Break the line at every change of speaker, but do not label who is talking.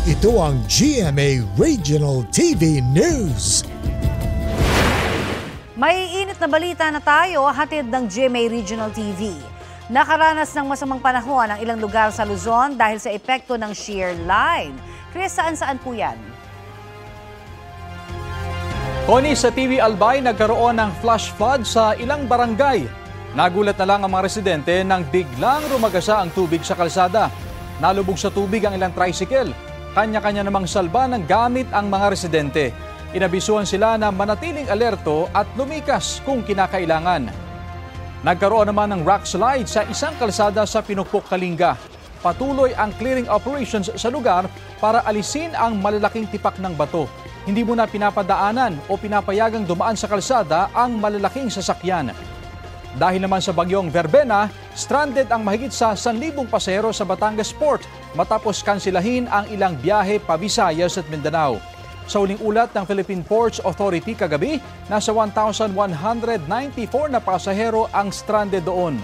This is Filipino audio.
Ito ang GMA Regional TV News.
May init na balita na tayo, hatid ng GMA Regional TV. Nakaranas ng masamang panahon ang ilang lugar sa Luzon dahil sa epekto ng shear line. Chris, saan-saan po yan?
Connie, sa TV Albay, nagkaroon ng flash flood sa ilang barangay. Nagulat na lang ang mga residente nang biglang rumagasa ang tubig sa kalsada. Nalubog sa tubig ang ilang tricycle. Kanya-kanya namang salba ng gamit ang mga residente. Inabisuhan sila na manatiling alerto at lumikas kung kinakailangan. Nagkaroon naman ng rock slide sa isang kalsada sa Pinukpok, Kalinga. Patuloy ang clearing operations sa lugar para alisin ang malalaking tipak ng bato. Hindi muna pinapadaanan o pinapayagang dumaan sa kalsada ang malalaking sasakyan. Dahil naman sa bagyong Verbena, stranded ang mahigit sa 1,000 pasahero sa Batangas Port matapos kansilahin ang ilang biyahe pa Visayas at Mindanao. Sa uling ulat ng Philippine Ports Authority kagabi, nasa 1,194 na pasahero ang stranded doon.